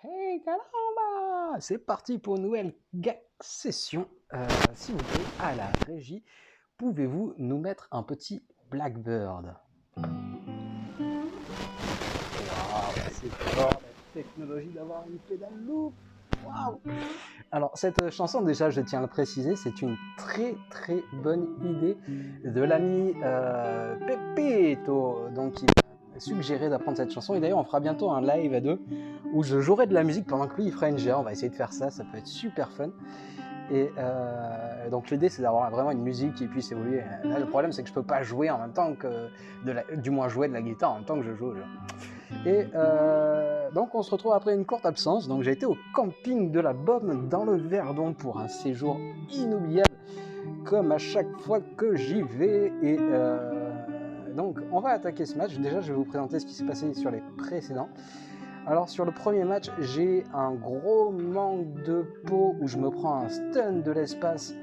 Hey caramba! C'est parti pour une nouvelle gag session. S'il vous plaît, à la régie, pouvez-vous nous mettre un petit Blackbird? Waouh, c'est fort la technologie d'avoir une pédale loop. Waouh! Alors cette chanson, déjà, je tiens à le préciser, c'est une très très bonne idée de l'ami Pepito, donc il m'a suggéré d'apprendre cette chanson. Et d'ailleurs, on fera bientôt un live à deux où je jouerai de la musique pendant que lui il fera une GA. On va essayer de faire ça, ça peut être super fun. Et donc l'idée c'est d'avoir vraiment une musique qui puisse évoluer. Là le problème c'est que je peux pas jouer en même temps que du moins jouer de la guitare en même temps que je joue au jeu. Et donc on se retrouve après une courte absence. Donc j'ai été au camping de la Baume dans le Verdon pour un séjour inoubliable, comme à chaque fois que j'y vais. Et donc on va attaquer ce match. Déjà je vais vous présenter ce qui s'est passé sur les précédents. Alors sur le premier match, j'ai un gros manque de peau où je me prends un stun de l'espace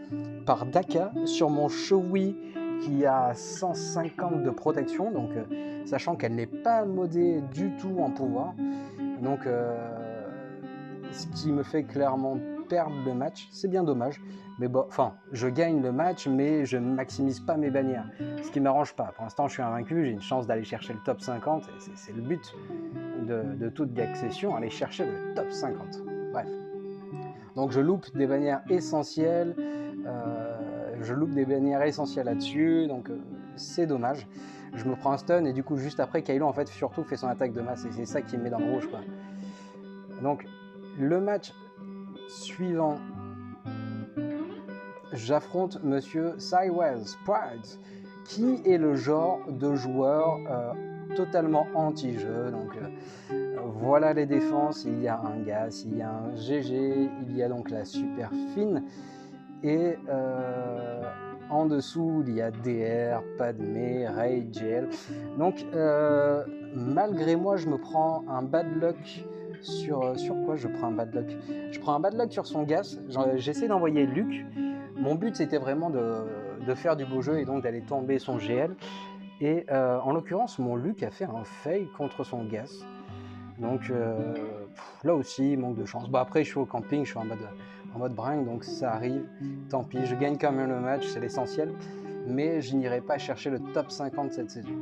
par Daka sur mon Showy qui a 150 de protection, donc sachant qu'elle n'est pas modée du tout en pouvoir. Donc ce qui me fait clairement perdre le match, c'est bien dommage. Mais bon, enfin, je gagne le match, mais je ne maximise pas mes bannières, ce qui ne m'arrange pas. Pour l'instant, je suis invaincu, j'ai une chance d'aller chercher le top 50, et c'est le but de toute gag session, aller chercher le top 50. Bref. Donc je loupe des bannières essentielles, là-dessus, donc c'est dommage. Je me prends un stun et du coup juste après Kylo en fait surtout fait son attaque de masse et c'est ça qui me met dans le rouge quoi. Donc le match suivant, j'affronte Monsieur Cywell's Pride qui est le genre de joueur totalement anti-jeu. Donc voilà les défenses, il y a un Gas, il y a un GG, il y a donc la super fine et en dessous il y a DR, Padmé, Ray, JL. Donc malgré moi je me prends un bad luck sur quoi je prends un bad luck? Je prends un bad luck sur son Gas, j'essaie d'envoyer Luke. Mon but c'était vraiment de faire du beau jeu et donc d'aller tomber son GL. Et en l'occurrence mon Luke a fait un fail contre son Gas. Donc là aussi, manque de chance. Bon, après, je suis au camping, je suis en mode bringue, donc ça arrive. Tant pis, je gagne quand même le match, c'est l'essentiel. Mais je n'irai pas chercher le top 50 cette saison.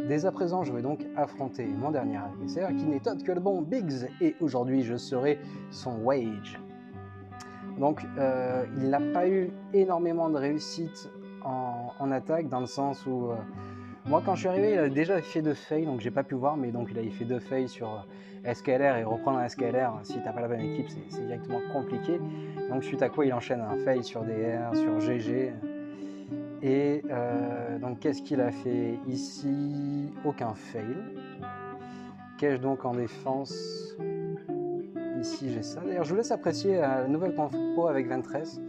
Dès à présent, je vais donc affronter mon dernier adversaire, qui n'est autre que le bon Biggs. Et aujourd'hui, je serai son Wage. Donc, il n'a pas eu énormément de réussite en attaque, dans le sens où... moi, quand je suis arrivé, il a déjà fait 2 fails, donc j'ai pas pu voir, mais donc il a fait 2 fails sur SKLR et reprendre un SKLR, si t'as pas la bonne équipe, c'est directement compliqué. Donc suite à quoi il enchaîne un fail sur DR, sur GG. Et donc qu'est-ce qu'il a fait ici? Aucun fail. Qu'ai-je donc en défense? Ici j'ai ça. D'ailleurs je vous laisse apprécier la nouvelle compo avec Ventress.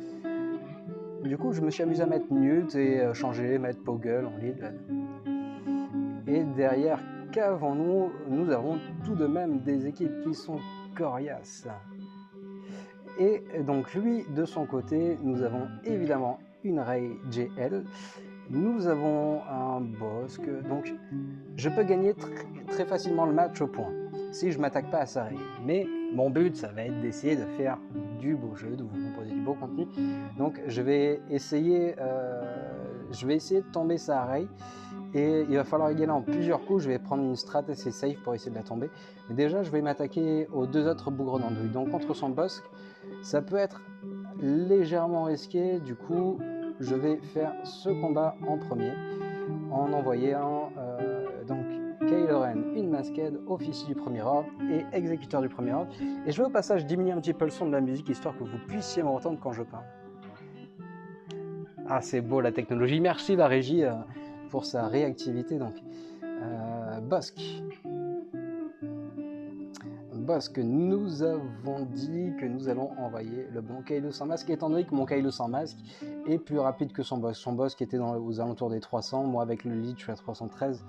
Du coup je me suis amusé à mettre Newt et changer, mettre Poggle en lead. Et derrière, qu'avons-nous? Nous avons tout de même des équipes qui sont coriaces. Et donc lui, de son côté, nous avons évidemment une Ray JL. Nous avons un Bosque. Donc je peux gagner très facilement le match au point, si je ne m'attaque pas à sa Ray. Mais mon but, ça va être d'essayer de faire du beau jeu, de vous proposer du beau contenu. Donc je vais essayer de tomber sa Ray. Et il va falloir y aller en plusieurs coups. Je vais prendre une strat assez safe pour essayer de la tomber. Mais déjà, je vais m'attaquer aux 2 autres bougres d'andouille. Donc contre son Bosque, ça peut être légèrement risqué. Du coup, je vais faire ce combat en premier, en envoyant donc Kylo Ren, une Masked, officier du premier ordre et exécuteur du premier ordre. Et je vais au passage diminuer un petit peu le son de la musique, histoire que vous puissiez m'entendre quand je parle. Ah, c'est beau la technologie. Merci la régie pour sa réactivité. Donc Bosque. Bosque, nous avons dit que nous allons envoyer le bon Kylo sans masque, étant donné que mon Kylo sans masque est plus rapide que son Bosque. Son Bosque était aux alentours des 300, moi avec le lead je suis à 313,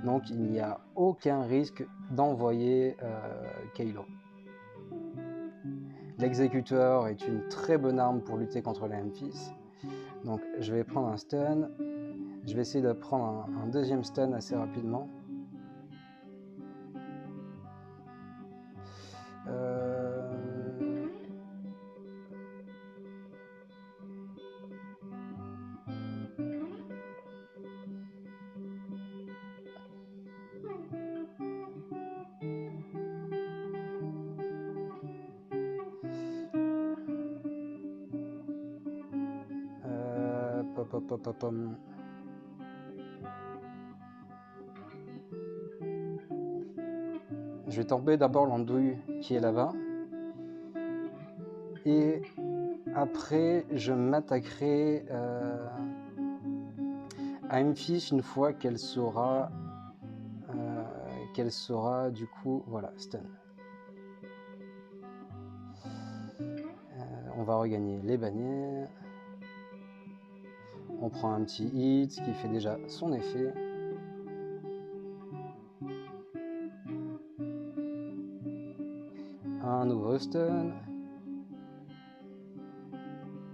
donc il n'y a aucun risque d'envoyer Kylo. L'exécuteur est une très bonne arme pour lutter contre les Memphis, donc je vais prendre un stun. Je vais essayer de prendre un deuxième stun assez rapidement. hop, hop, hop, hop. Je vais tomber d'abord l'andouille qui est là-bas. Et après, je m'attaquerai à une fiche une fois qu'elle sera du coup, voilà, stun. On va regagner les bannières. On prend un petit hit qui fait déjà son effet. Un nouveau stun.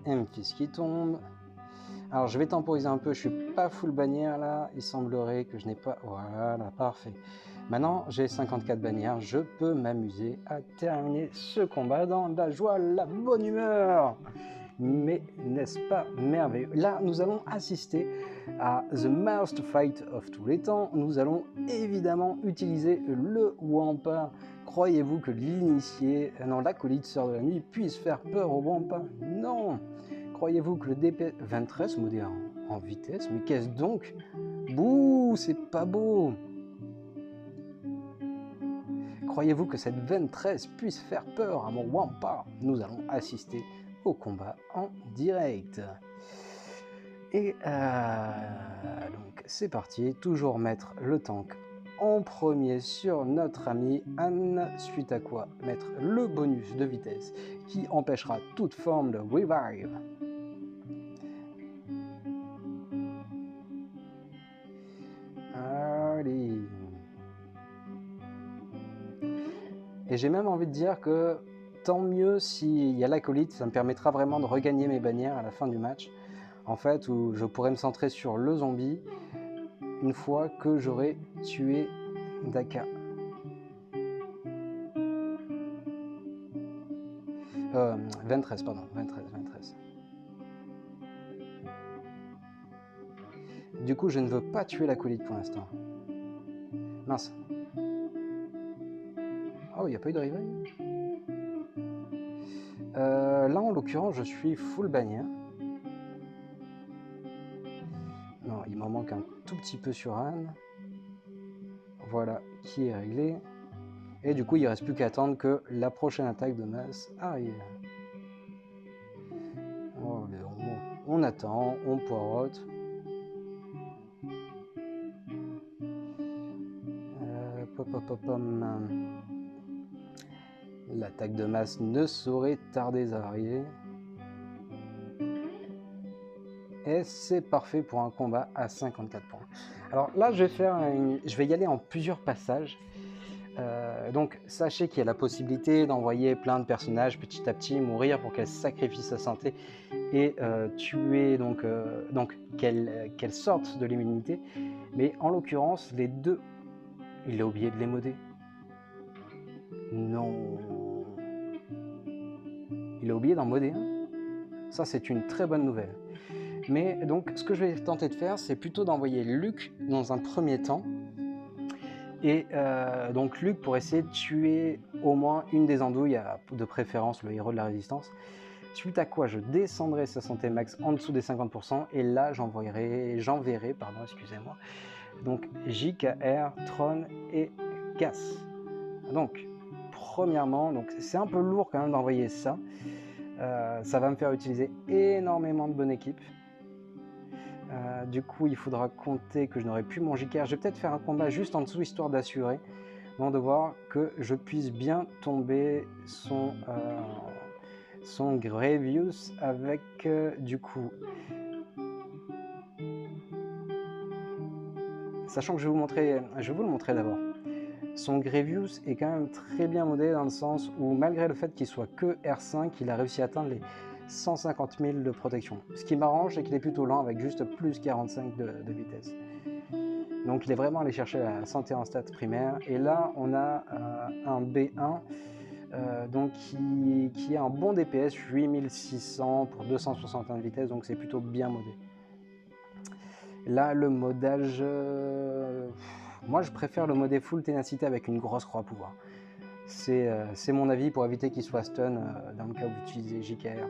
M-Fils qui tombe. Alors je vais temporiser un peu, je suis pas full bannière là, il semblerait que je n'ai pas... Voilà, parfait. Maintenant j'ai 54 bannières, je peux m'amuser à terminer ce combat dans la joie, la bonne humeur. Mais n'est-ce pas merveilleux? Là nous allons assister à The Most Fight of tous les temps. Nous allons évidemment utiliser le Wampa. Croyez-vous que l'initié, non, l'acolyte sœur de la nuit puisse faire peur au Wampa? Non. Croyez-vous que le DP 23 modé en vitesse? Mais qu'est-ce donc? Bouh, c'est pas beau. Croyez-vous que cette 23 puisse faire peur à mon Wampa? Nous allons assister au combat en direct. Et donc c'est parti, toujours mettre le tank en premier sur notre ami Anne, suite à quoi mettre le bonus de vitesse qui empêchera toute forme de revive. Allez. Et j'ai même envie de dire que tant mieux s'il y a l'acolyte, ça me permettra vraiment de regagner mes bannières à la fin du match. En fait, où je pourrais me centrer sur le zombie une fois que j'aurai tué Daka. 23, pardon, 23. Du coup, je ne veux pas tuer l'acolyte pour l'instant. Mince. Oh, il n'y a pas eu de réveil. Là, en l'occurrence, je suis full bannière. Non, il m'en manque un tout petit peu sur Anne. Voilà, qui est réglé. Et du coup, il ne reste plus qu'à attendre que la prochaine attaque de masse arrive. Oh, on attend, on poireaute. L'attaque de masse ne saurait tarder à arriver. Et c'est parfait pour un combat à 54 points. Alors là, je vais y aller en plusieurs passages. Donc sachez qu'il y a la possibilité d'envoyer plein de personnages petit à petit mourir pour qu'elle sacrifie sa santé et tuer, donc qu'elle sorte de l'immunité. Mais en l'occurrence, les deux, il a oublié de les modder. Non. Il a oublié d'en modder un. Ça, c'est une très bonne nouvelle. Mais donc, ce que je vais tenter de faire, c'est plutôt d'envoyer Luc dans un premier temps. Et donc Luc pour essayer de tuer au moins une des andouilles, de préférence le héros de la résistance. Suite à quoi je descendrai sa santé max en dessous des 50%. Et là, j'enverrai, excusez-moi, donc JKR, Tron et Gas. Donc, premièrement, c'est un peu lourd quand même d'envoyer ça. Ça va me faire utiliser énormément de bonne équipe. Du coup, il faudra compter que je n'aurai plus mon JKR. Je vais peut-être faire un combat juste en dessous, histoire d'assurer, avant de voir que je puisse bien tomber son Gravius avec, du coup... Sachant que je vais vous le montrer d'abord. Son Gravius est quand même très bien modé dans le sens où, malgré le fait qu'il soit que R5, il a réussi à atteindre les 150 000 de protection. Ce qui m'arrange, c'est qu'il est plutôt lent avec juste plus 45 de vitesse. Donc il est vraiment allé chercher la santé en stats primaire. Et là, on a un B1 donc qui a un bon DPS, 8600 pour 261 de vitesse, donc c'est plutôt bien modé. Là, le modage... moi, je préfère le modé full ténacité avec une grosse croix pouvoir. C'est mon avis pour éviter qu'il soit stun dans le cas où vous utilisez JKR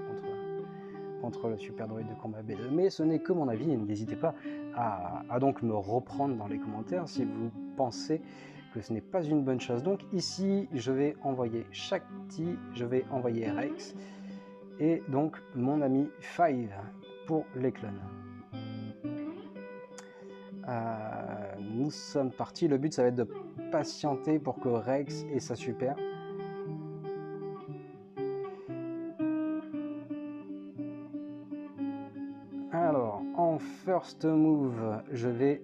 contre le Super Droid de combat B2, mais ce n'est que mon avis, et n'hésitez pas à donc me reprendre dans les commentaires si vous pensez que ce n'est pas une bonne chose. Donc ici, je vais envoyer Shakti, je vais envoyer Rex, et donc mon ami Five pour les clones. Nous sommes partis, le but ça va être de patienter pour que Rex ait sa super. Alors, en first move, je vais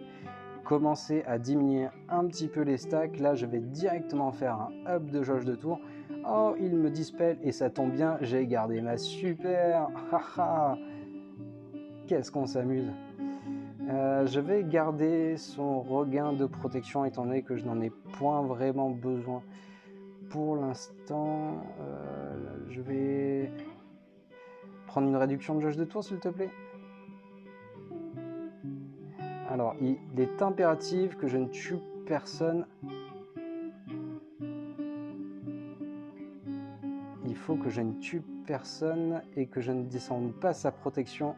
commencer à diminuer un petit peu les stacks. Là, je vais directement faire un up de jauge de tour. Oh, il me dispelle et ça tombe bien, j'ai gardé ma super. Haha, qu'est-ce qu'on s'amuse. Je vais garder son regain de protection étant donné que je n'en ai point vraiment besoin. Pour l'instant, je vais prendre une réduction de jauge de tour, s'il te plaît. Alors, il est impératif que je ne tue personne. Il faut que je ne tue personne et que je ne descende pas sa protection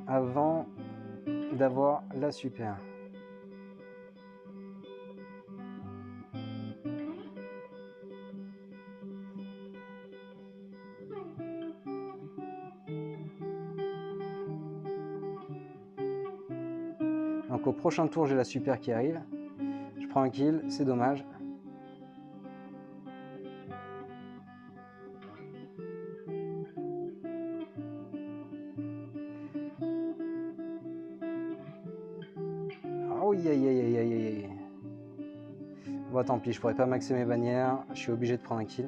avant d'avoir la super. Donc au prochain tour, j'ai la super qui arrive. Je prends un kill, c'est dommage. Oh, aïe aïe aïe aïe aïe. Bon, tant pis, je pourrais pas maxer mes bannières. Je suis obligé de prendre un kill.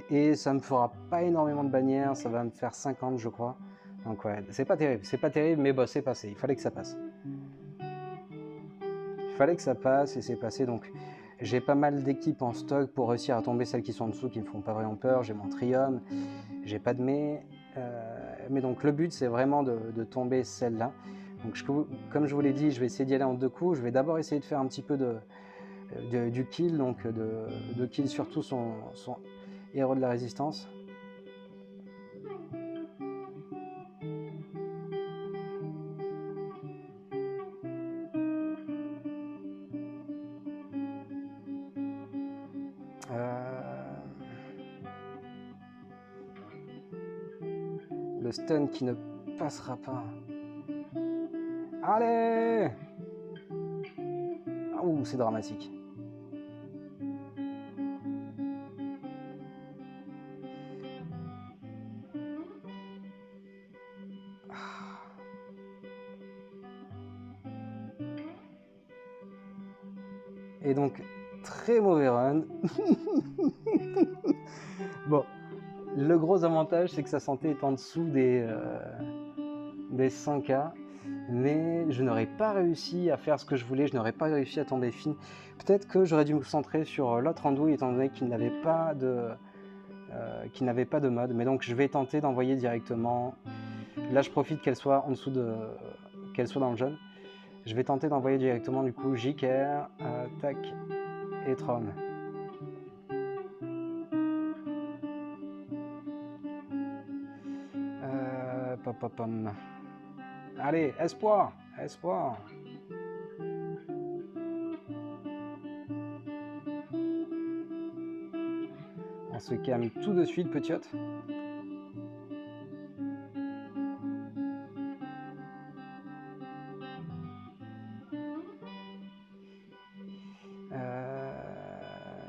Et ça me fera pas énormément de bannières. Ça va me faire 50, je crois. Donc ouais, c'est pas terrible, mais bon, c'est passé. Il fallait que ça passe. Il fallait que ça passe et c'est passé. Donc j'ai pas mal d'équipes en stock pour réussir à tomber celles qui sont en dessous, qui me font pas vraiment peur. J'ai mon Trium, j'ai pas de mais donc le but c'est vraiment de tomber celle-là. Donc comme je vous l'ai dit, je vais essayer d'y aller en deux coups. Je vais d'abord essayer de faire un petit peu du kill, donc de kill surtout son héros de la résistance. Le stun qui ne passera pas. Allez! Ah, ouh, c'est dramatique. Et donc, très mauvais run. Bon, le gros avantage, c'est que sa santé est en dessous des 100K. Mais je n'aurais pas réussi à faire ce que je voulais, je n'aurais pas réussi à tomber fine. Peut-être que j'aurais dû me concentrer sur l'autre andouille, étant donné qu'il n'avait pas de mode. Mais donc, je vais tenter d'envoyer directement. Là, je profite qu'elle soit en dessous qu'elle soit dans le jaune. Je vais tenter d'envoyer directement du coup JKR, tac, et Tron. Pom. Allez, espoir, espoir. On se calme tout de suite, petite.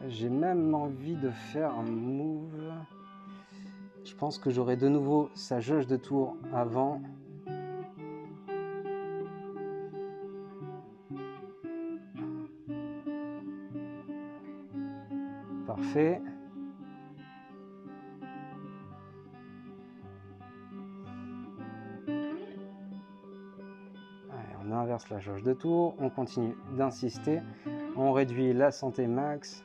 J'ai même envie de faire un move. Je pense que j'aurai de nouveau sa jauge de tour avant. Parfait. Allez, on inverse la jauge de tour. On continue d'insister. On réduit la santé max.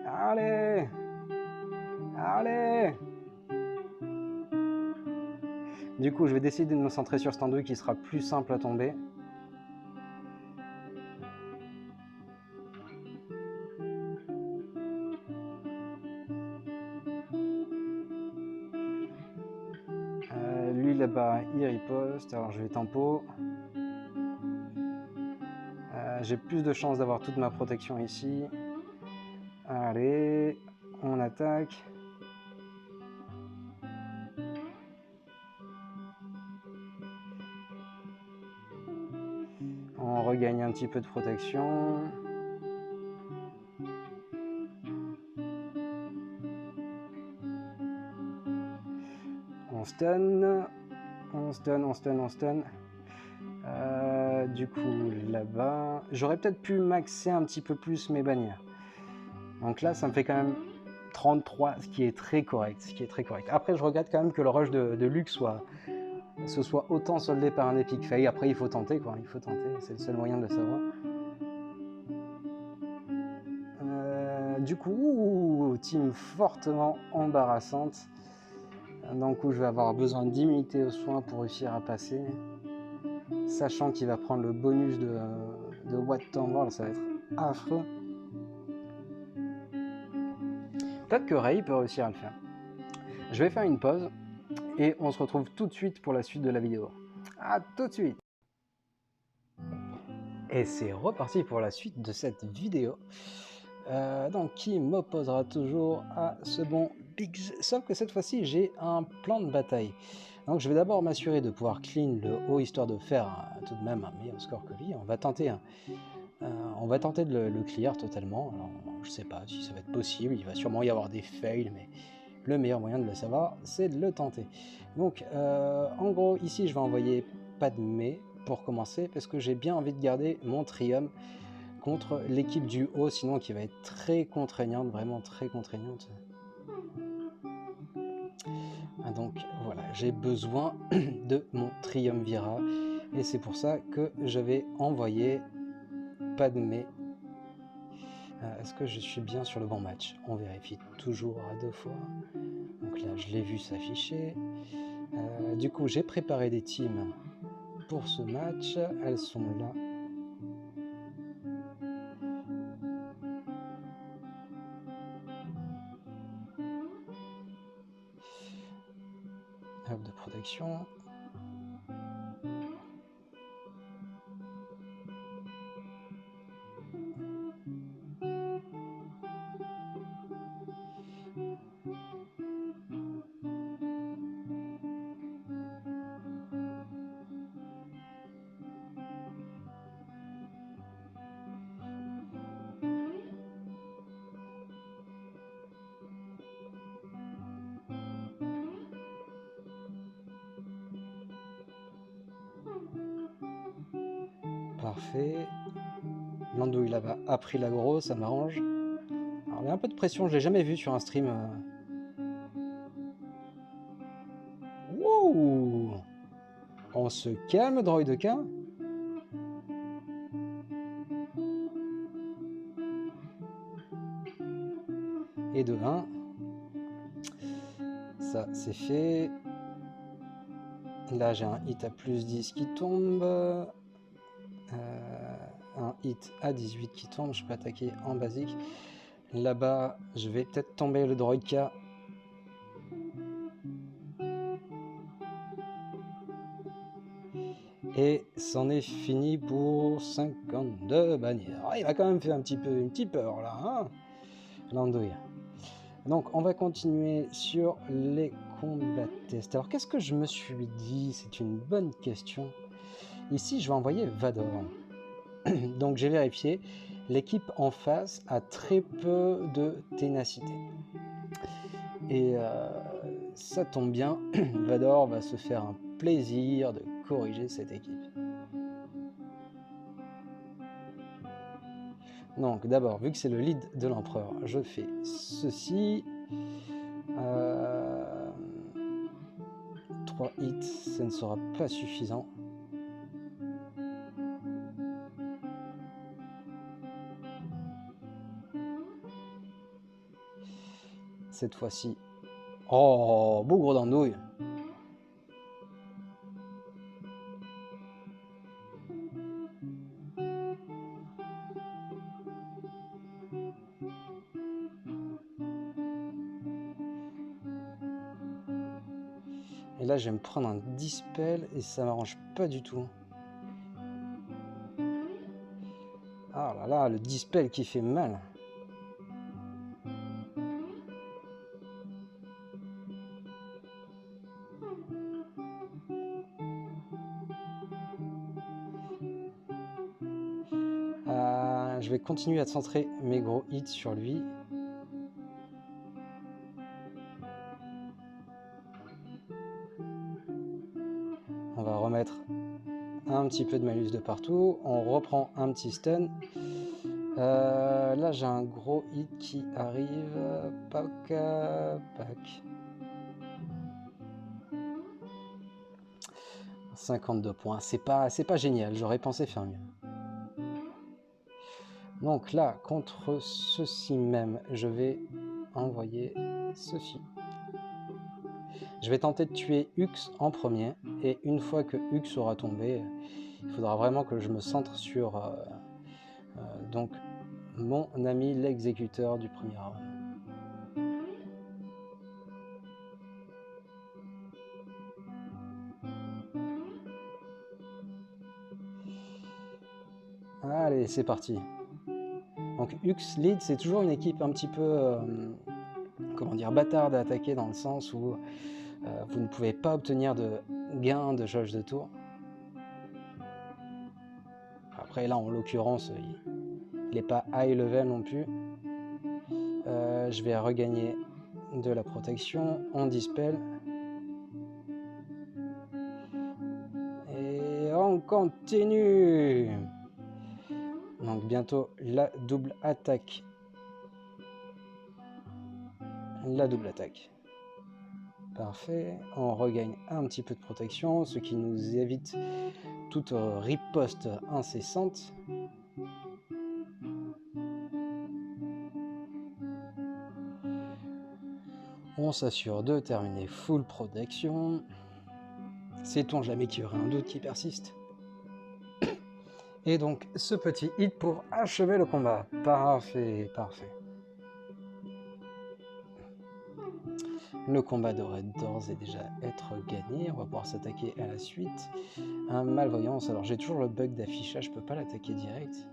Allez! Allez! Du coup, je vais décider de me centrer sur cet andouille qui sera plus simple à tomber. Just. Alors je vais tempo. J'ai plus de chances d'avoir toute ma protection ici. Allez, on attaque. On regagne un petit peu de protection. On stun. On stun. Du coup, là-bas, j'aurais peut-être pu maxer un petit peu plus mes bannières. Donc là, ça me fait quand même 33, ce qui est très correct. Après, je regrette quand même que le rush de Luke se soit autant soldé par un epic fail. Après, il faut tenter, quoi. Il faut tenter, c'est le seul moyen de le savoir. Du coup, team fortement embarrassante. Donc où je vais avoir besoin d'immunité aux soins pour réussir à passer. Sachant qu'il va prendre le bonus de Watt World, ça va être affreux. Peut-être que Ray peut réussir à le faire. Je vais faire une pause et on se retrouve tout de suite pour la suite de la vidéo. A tout de suite. Et c'est reparti pour la suite de cette vidéo. Donc qui m'opposera toujours à ce bon Biggs, sauf que cette fois-ci j'ai un plan de bataille. Donc je vais d'abord m'assurer de pouvoir clean le haut histoire de faire tout de même un meilleur score que lui. On va tenter de le clear totalement. Alors, je sais pas si ça va être possible, il va sûrement y avoir des fails, mais le meilleur moyen de le savoir, c'est de le tenter. Donc en gros ici je vais envoyer Padmé pour commencer, parce que j'ai bien envie de garder mon Trium contre l'équipe du haut, sinon qui va être très contraignante, vraiment très contraignante. Donc voilà, j'ai besoin de mon Triumvirat, et c'est pour ça que je vais envoyer Padmé. Est-ce que je suis bien sur le bon match? On vérifie toujours à 2 fois. Donc là, je l'ai vu s'afficher. Du coup, j'ai préparé des teams pour ce match. Elles sont là. Hop de protection. Parfait. L'andouille là-bas a pris l'aggro, ça m'arrange. Alors il y a un peu de pression, je l'ai jamais vu sur un stream. Wouh! On se calme, droïdequin. Et de 1. Ça, c'est fait. Là, j'ai un hit à plus 10 qui tombe. Un hit à 18 qui tombe. Je peux attaquer en basique. Là-bas, je vais peut-être tomber le droïdeka. Et c'en est fini pour 52 bannières. Ah, il m'a quand même fait un petit peu une petite peur là, hein, l'andouille. Donc on va continuer sur les combats tests. Alors qu'est-ce que je me suis dit? C'est une bonne question. Ici je vais envoyer Vador. Donc j'ai vérifié, l'équipe en face a très peu de ténacité. Et ça tombe bien, Vador va se faire un plaisir de corriger cette équipe. Donc d'abord, vu que c'est le lead de l'empereur, je fais ceci. 3 hits, ça ne sera pas suffisant. Cette fois-ci. Oh, bougre d'andouille. Et là, je vais me prendre un dispel et ça m'arrange pas du tout. Ah là là, le dispel qui fait mal. Je vais continuer à centrer mes gros hits sur lui. On va remettre un petit peu de malus de partout. On reprend un petit stun. Là, j'ai un gros hit qui arrive. Pac. 52 points. C'est pas génial. J'aurais pensé faire mieux. Donc là, contre ceci même, je vais envoyer ceci. Je vais tenter de tuer Hux en premier. Et une fois que Hux aura tombé, il faudra vraiment que je me centre sur donc mon ami l'exécuteur du premier round. Allez, c'est parti. Donc Hux Lead, c'est toujours une équipe un petit peu comment dire, bâtarde à attaquer, dans le sens où vous ne pouvez pas obtenir de gain de jauge de tour. Après là, en l'occurrence, il n'est pas high level non plus. Je vais regagner de la protection, on dispel. Et on continue. Donc bientôt la double attaque. La double attaque. Parfait. On regagne un petit peu de protection, ce qui nous évite toute riposte incessante. On s'assure de terminer full protection. Sait-on jamais qu'il y aurait un doute qui persiste? Et donc ce petit hit pour achever le combat. Parfait, parfait. Le combat devrait d'ores et déjà être gagné. On va pouvoir s'attaquer à la suite. Un malvoyance. Alors j'ai toujours le bug d'affichage, je peux pas l'attaquer direct.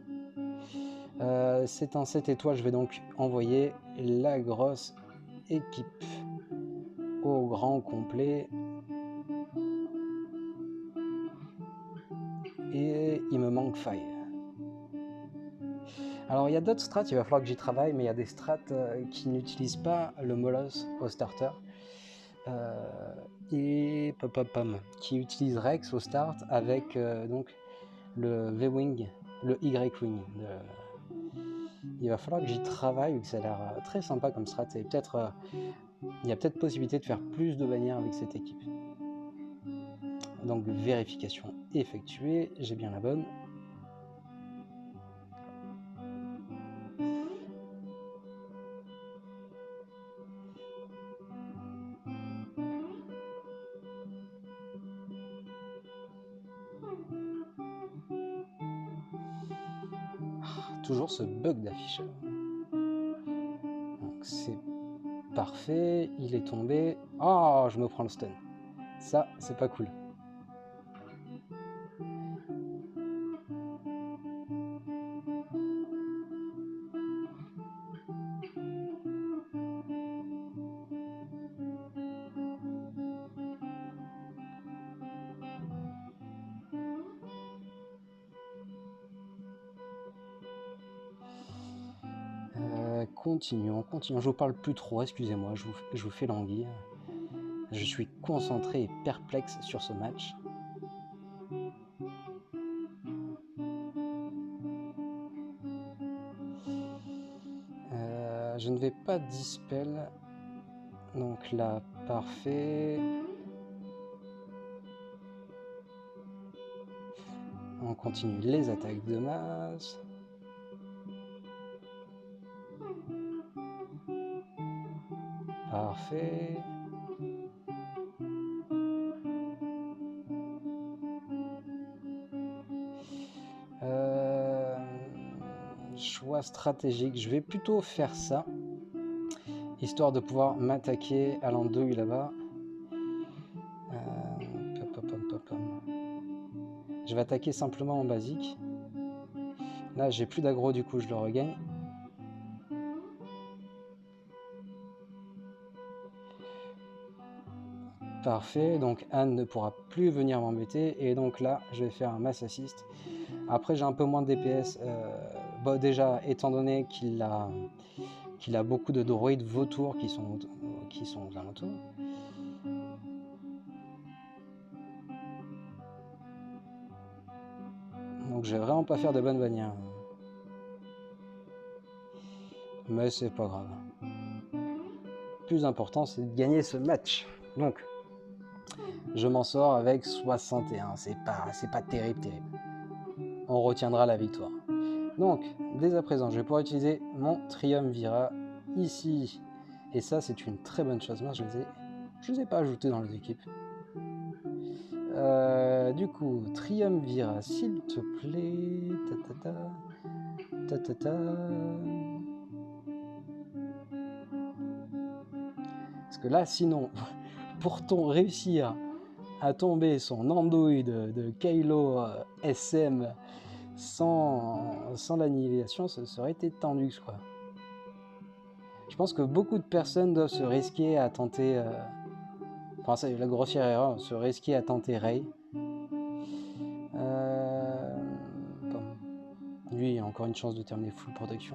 C'est un 7 étoiles. Je vais donc envoyer la grosse équipe au grand complet. Et il me manque faille. Alors il y a d'autres strats, il va falloir que j'y travaille, mais il y a des strats qui n'utilisent pas le Moloss au starter. Et qui utilise Rex au start avec donc le V-Wing, le Y-Wing. Il va falloir que j'y travaille, vu que ça a l'air très sympa comme strat. Et peut-être il y a peut-être possibilité de faire plus de bannières avec cette équipe. Donc vérification effectuée, j'ai bien la bonne. Toujours ce bug d'affichage. Donc c'est parfait, il est tombé. Oh, je me prends le stun. Ça, c'est pas cool. Continuons. Je vous parle plus trop, excusez-moi, je vous fais languir. Je suis concentré et perplexe sur ce match. Je ne vais pas dispel. Donc là, parfait. On continue les attaques de masse. Parfait. Choix stratégique, je vais plutôt faire ça, histoire de pouvoir m'attaquer à l'andouille là-bas. Je vais attaquer simplement en basique. Là, j'ai plus d'aggro, du coup, je le regagne. Parfait, donc Anne ne pourra plus venir m'embêter. Et donc là, je vais faire un mass assist. Après, j'ai un peu moins de DPS. Bon, déjà, étant donné qu'il a beaucoup de droïdes vautours qui sont aux alentours. Donc je vais vraiment pas faire de bonnes bannières. Mais c'est pas grave. Le plus important, c'est de gagner ce match. Donc, je m'en sors avec 61. C'est pas terrible. On retiendra la victoire. Donc, dès à présent, je vais pouvoir utiliser mon Triumvirat ici. Et ça, c'est une très bonne chose. Moi, je les ai pas ajoutés dans les équipes. Du coup, Triumvirat, s'il te plaît. Parce que là, sinon, pour réussir à tomber son andouille de Kylo SM sans l'annihilation, ce serait été tendu, je crois. Je pense que beaucoup de personnes doivent se risquer à tenter... Enfin, c'est la grossière erreur, se risquer à tenter Rey. Bon. Lui, il a encore une chance de terminer full protection.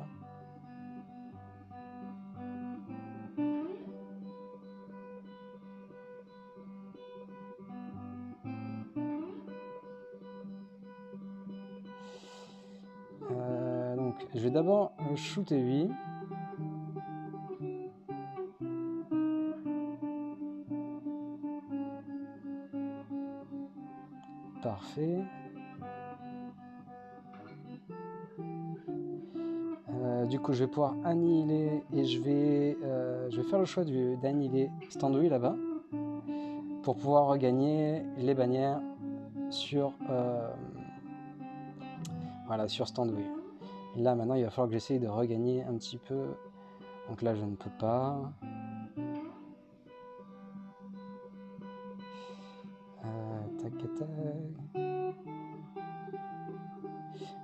Donc, je vais d'abord shooter lui. Parfait. Du coup, je vais pouvoir annihiler et je vais faire le choix d'annihiler Standouille là-bas pour pouvoir regagner les bannières sur voilà, sur Standouille. Et là, maintenant, il va falloir que j'essaye de regagner un petit peu. Donc là, je ne peux pas. Tac, tac.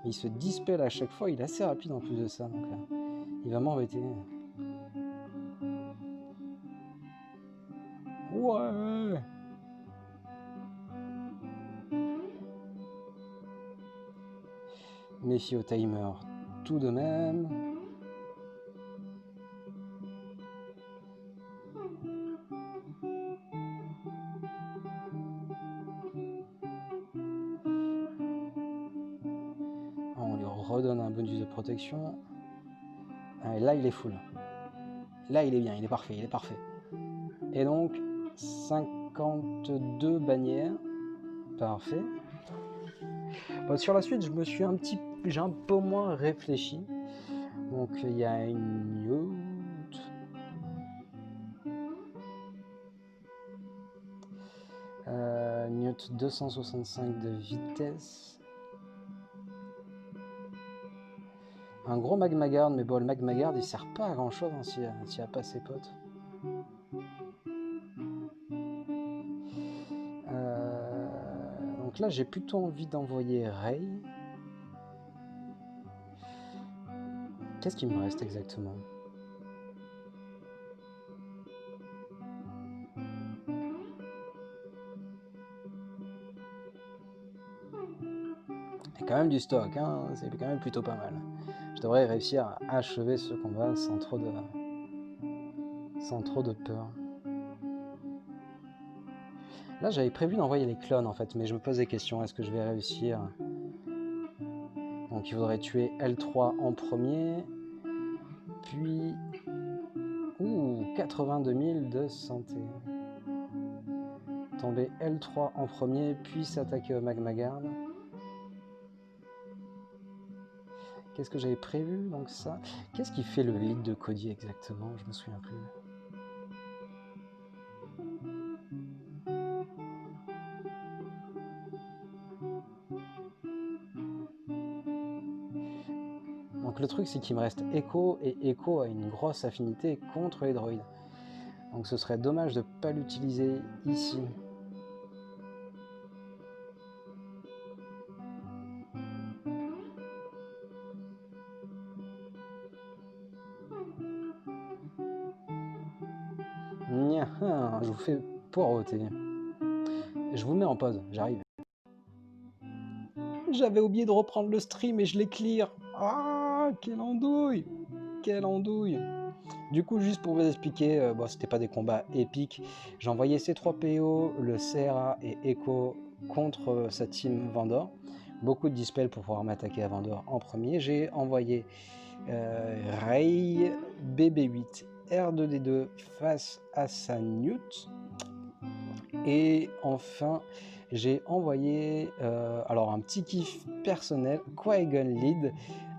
Il se dispelle à chaque fois, il est assez rapide en plus de ça, donc il va m'embêter. Ouais. Méfie au timer tout de même. On lui redonne un bonus de protection. Ah, et là, il est full. Là, il est bien, il est parfait, il est parfait. Et donc, 52 bannières. Parfait. Bon, sur la suite, j'ai un peu moins réfléchi. Donc, il y a une yacht. Yacht 265 de vitesse. Un gros Magmagard, mais bon, le Magmagard, il sert pas à grand chose hein, s'il n'y a pas ses potes. Donc là, j'ai plutôt envie d'envoyer Rey. Qu'est-ce qu'il me reste exactement? Il y a quand même du stock, hein, c'est quand même plutôt pas mal. Je devrais réussir à achever ce combat sans trop de peur. Là, j'avais prévu d'envoyer les clones en fait, mais je me pose des questions. Est-ce que je vais réussir? Donc il faudrait tuer L3 en premier, puis 82 000 de santé. Tomber L3 en premier, puis s'attaquer au Magmagard. Qu'est-ce que j'avais prévu? Donc ça. Qu'est-ce qui fait le lead de Cody exactement? Je me souviens plus. Donc le truc c'est qu'il me reste Echo, et Echo a une grosse affinité contre les droïdes. Donc ce serait dommage de ne pas l'utiliser ici. Je vous fais poireauter. Je vous mets en pause, j'arrive. J'avais oublié de reprendre le stream et je l'ai clear. Ah, quelle andouille! Quelle andouille! Du coup, juste pour vous expliquer, bon, c'était pas des combats épiques. J'ai envoyé C3PO, le CRA et Echo contre sa team Vandor. Beaucoup de dispels pour pouvoir m'attaquer à Vandor en premier. J'ai envoyé Rey, BB8, R2D2 face à sa Newt. Et enfin, j'ai envoyé alors un petit kiff personnel, Qui-Gon Lead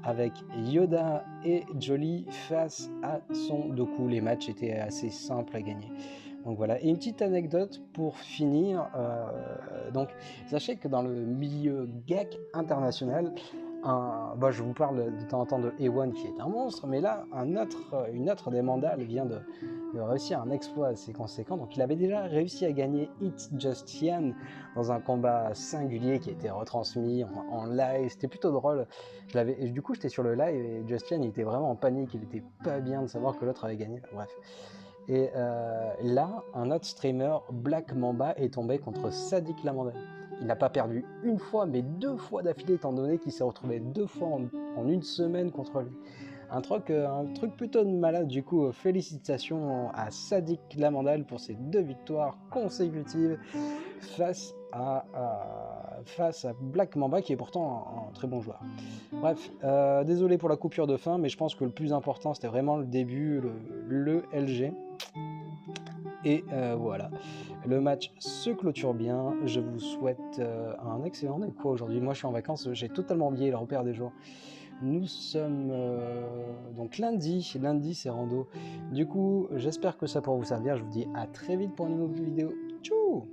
avec Yoda et Jolly face à son Dooku. Les matchs étaient assez simples à gagner. Donc voilà, et une petite anecdote pour finir. Donc sachez que dans le milieu geek international, je vous parle de temps en temps de Ewan qui est un monstre, mais là, une autre des mandales vient de réussir un exploit assez conséquent. Donc il avait déjà réussi à gagner It's Just Yan dans un combat singulier qui a été retransmis en live. C'était plutôt drôle. Et du coup, j'étais sur le live et Just Yan il était vraiment en panique. Il était pas bien de savoir que l'autre avait gagné. Bref. Et là, un autre streamer, Black Mamba, est tombé contre Sadik Lamandel. Il n'a pas perdu une fois, mais 2 fois d'affilée, étant donné qu'il s'est retrouvé 2 fois en une semaine contre lui. Un truc plutôt de malade. Du coup, félicitations à Sadik Lamandal pour ses 2 victoires consécutives face à Black Mamba, qui est pourtant un très bon joueur. Bref, désolé pour la coupure de fin, mais je pense que le plus important, c'était vraiment le début, le LG. Et voilà, le match se clôture bien. Je vous souhaite un excellent day. Quoi aujourd'hui? Moi, je suis en vacances, j'ai totalement oublié le repère des jours. Nous sommes donc lundi c'est rando. Du coup, j'espère que ça pourra vous servir. Je vous dis à très vite pour une nouvelle vidéo. Tchou!